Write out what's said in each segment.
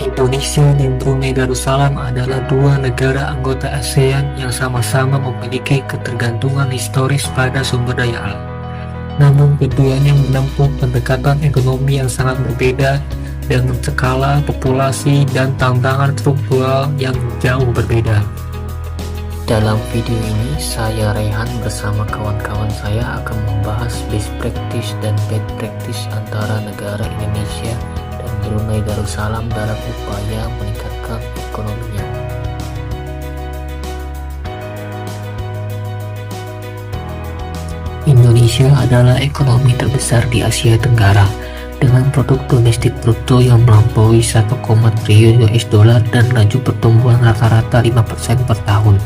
Indonesia dan Brunei Darussalam adalah dua negara anggota ASEAN yang sama-sama memiliki ketergantungan historis pada sumber daya alam. Namun keduanya menempuh pendekatan ekonomi yang sangat berbeda dengan skala populasi dan tantangan struktural yang jauh berbeda. Dalam video ini, saya Rehan bersama kawan-kawan saya akan membahas best practice dan bad practice antara negara Indonesia dan Brunei Darussalam dalam upaya meningkatkan ekonominya. Indonesia adalah ekonomi terbesar di Asia Tenggara dengan produk domestik bruto yang melampaui 1,1 triliun US dollar dan laju pertumbuhan rata-rata 5% per tahun.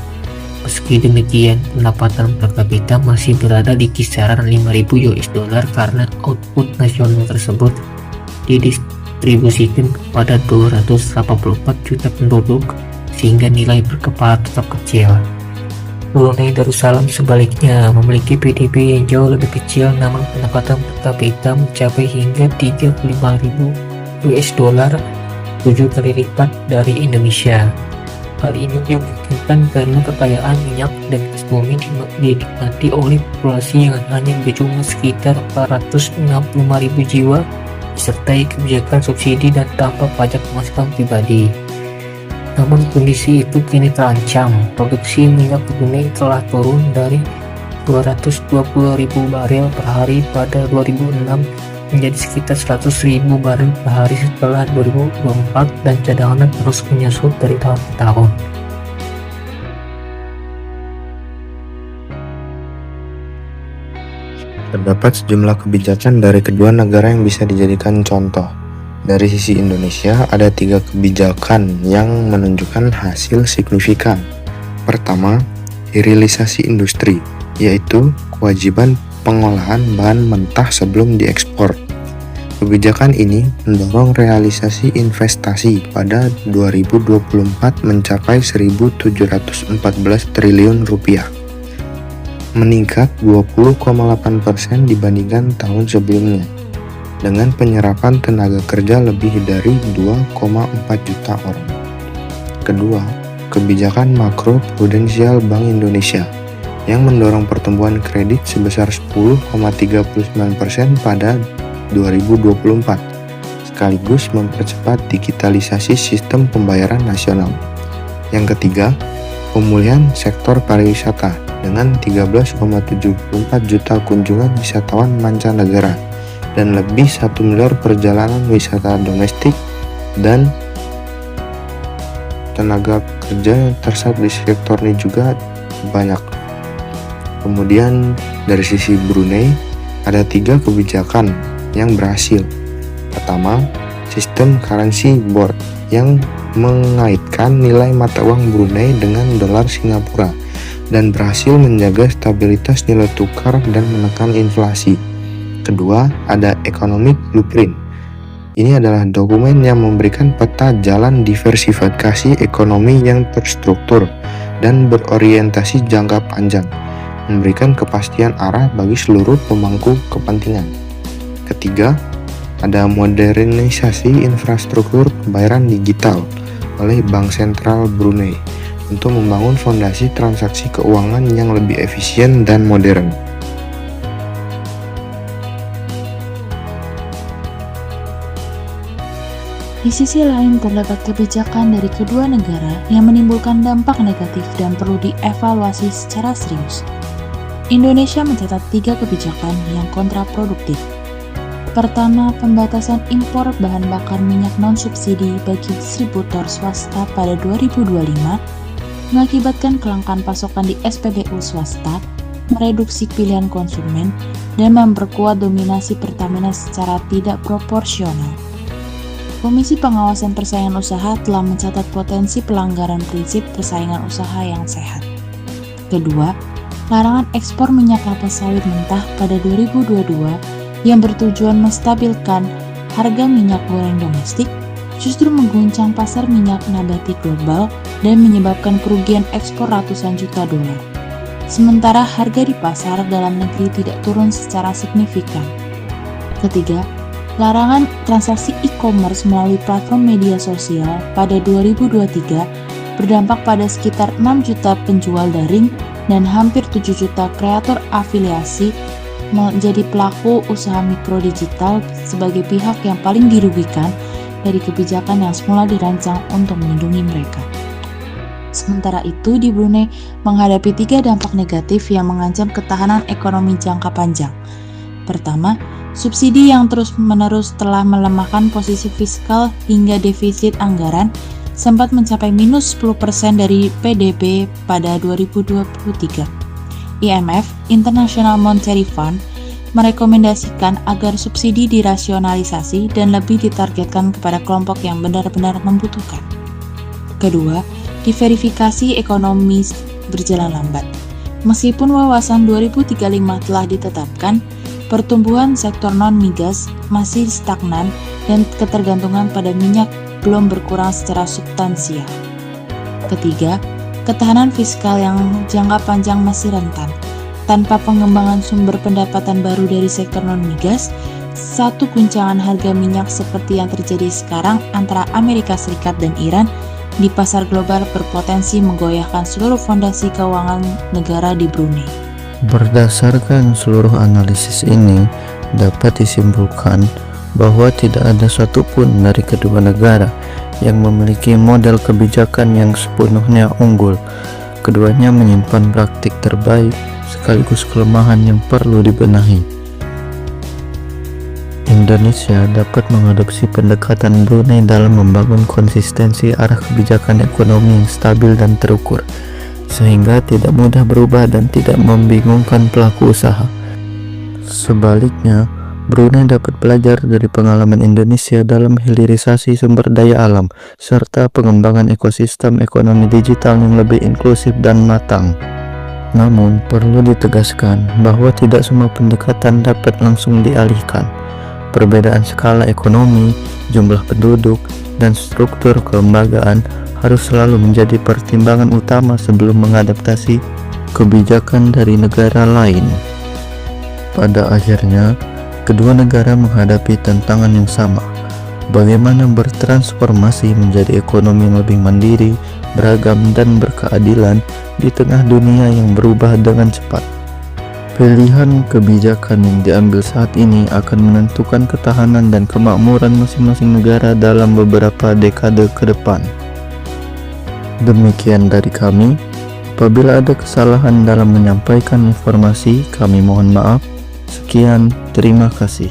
Meski demikian, pendapatan per kapita masih berada di kisaran 5.000 US dollar karena output nasional tersebut didistribusikan kepada 284 juta penduduk sehingga nilai per kepala tetap kecil. Brunei Darussalam sebaliknya memiliki PDB yang jauh lebih kecil, namun pendapatan per kapita mencapai hingga 35.000 US dollar, 7 kali lipat dari Indonesia. Hal ini dimungkinkan karena kekayaan minyak dan gas bumi dinikmati oleh populasi yang hanya berjumlah sekitar 465.000 jiwa, disertai kebijakan subsidi dan tanpa pajak pemasukan pribadi. Namun kondisi itu kini terancam. Produksi minyak Brunei telah turun dari 220.000 barel per hari pada 2006 menjadi sekitar 100.000 barel per hari setelah 2024 dan cadangan terus menyusut dari tahun ke tahun. Terdapat sejumlah kebijakan dari kedua negara yang bisa dijadikan contoh. Dari sisi Indonesia, ada 3 kebijakan yang menunjukkan hasil signifikan. Pertama, hilirisasi industri, yaitu kewajiban pengolahan bahan mentah sebelum diekspor. Kebijakan ini mendorong realisasi investasi pada 2024 mencapai 1.714 triliun rupiah, meningkat 20,8% dibandingkan tahun sebelumnya, dengan penyerapan tenaga kerja lebih dari 2,4 juta orang. Kedua, kebijakan makro prudensial Bank Indonesia yang mendorong pertumbuhan kredit sebesar 10,39% pada 2024, sekaligus mempercepat digitalisasi sistem pembayaran nasional. Yang ketiga, pemulihan sektor pariwisata dengan 13,74 juta kunjungan wisatawan mancanegara dan lebih 1 miliar perjalanan wisata domestik, dan tenaga kerja yang terserap di sektor ini juga banyak. Kemudian dari sisi Brunei ada 3 kebijakan yang berhasil. Pertama, sistem currency board yang mengaitkan nilai mata uang Brunei dengan dolar Singapura dan berhasil menjaga stabilitas nilai tukar dan menekan inflasi. Kedua, ada economic blueprint. Ini adalah dokumen yang memberikan peta jalan diversifikasi ekonomi yang terstruktur dan berorientasi jangka panjang, memberikan kepastian arah bagi seluruh pemangku kepentingan. Ketiga, ada modernisasi infrastruktur pembayaran digital oleh Bank Sentral Brunei untuk membangun fondasi transaksi keuangan yang lebih efisien dan modern. Di sisi lain, terdapat kebijakan dari kedua negara yang menimbulkan dampak negatif dan perlu dievaluasi secara serius. Indonesia mencatat 3 kebijakan yang kontraproduktif. Pertama, pembatasan impor bahan bakar minyak non-subsidi bagi distributor swasta pada 2025 mengakibatkan kelangkaan pasokan di SPBU swasta, mereduksi pilihan konsumen, dan memperkuat dominasi Pertamina secara tidak proporsional. Komisi Pengawasan Persaingan Usaha telah mencatat potensi pelanggaran prinsip persaingan usaha yang sehat. Kedua, larangan ekspor minyak kelapa sawit mentah pada 2022 yang bertujuan menstabilkan harga minyak goreng domestik justru mengguncang pasar minyak nabati global dan menyebabkan kerugian ekspor ratusan juta dolar. Sementara harga di pasar dalam negeri tidak turun secara signifikan. Ketiga, Larangan transaksi e-commerce melalui platform media sosial pada 2023 berdampak pada sekitar 6 juta penjual daring dan hampir 7 juta kreator afiliasi menjadi pelaku usaha mikro digital sebagai pihak yang paling dirugikan dari kebijakan yang semula dirancang untuk melindungi mereka. Sementara itu, di Brunei menghadapi 3 dampak negatif yang mengancam ketahanan ekonomi jangka panjang. Pertama, subsidi yang terus-menerus telah melemahkan posisi fiskal hingga defisit anggaran sempat mencapai minus 10% dari PDB pada 2023. IMF, International Monetary Fund, merekomendasikan agar subsidi dirasionalisasi dan lebih ditargetkan kepada kelompok yang benar-benar membutuhkan. Kedua, diverifikasi ekonomi berjalan lambat. Meskipun wawasan 2035 telah ditetapkan, pertumbuhan sektor non-migas masih stagnan dan ketergantungan pada minyak belum berkurang secara substansial. Ketiga, ketahanan fiskal yang jangka panjang masih rentan. Tanpa pengembangan sumber pendapatan baru dari sektor non-migas, satu guncangan harga minyak seperti yang terjadi sekarang antara Amerika Serikat dan Iran di pasar global berpotensi menggoyahkan seluruh fondasi keuangan negara di Brunei. Berdasarkan seluruh analisis ini, dapat disimpulkan bahwa tidak ada satupun dari kedua negara yang memiliki model kebijakan yang sepenuhnya unggul. Keduanya menyimpan praktik terbaik sekaligus kelemahan yang perlu dibenahi. Indonesia dapat mengadopsi pendekatan Brunei dalam membangun konsistensi arah kebijakan ekonomi yang stabil dan terukur, sehingga tidak mudah berubah dan tidak membingungkan pelaku usaha. Sebaliknya, Brunei dapat belajar dari pengalaman Indonesia dalam hilirisasi sumber daya alam, serta pengembangan ekosistem ekonomi digital yang lebih inklusif dan matang. Namun, perlu ditegaskan bahwa tidak semua pendekatan dapat langsung dialihkan. Perbedaan skala ekonomi, jumlah penduduk, dan struktur kelembagaan harus selalu menjadi pertimbangan utama sebelum mengadaptasi kebijakan dari negara lain. Pada akhirnya, kedua negara menghadapi tantangan yang sama, bagaimana bertransformasi menjadi ekonomi yang lebih mandiri, beragam, dan berkeadilan di tengah dunia yang berubah dengan cepat. Pilihan kebijakan yang diambil saat ini akan menentukan ketahanan dan kemakmuran masing-masing negara dalam beberapa dekade ke depan. Demikian dari kami. Apabila ada kesalahan dalam menyampaikan informasi, kami mohon maaf. Sekian, terima kasih.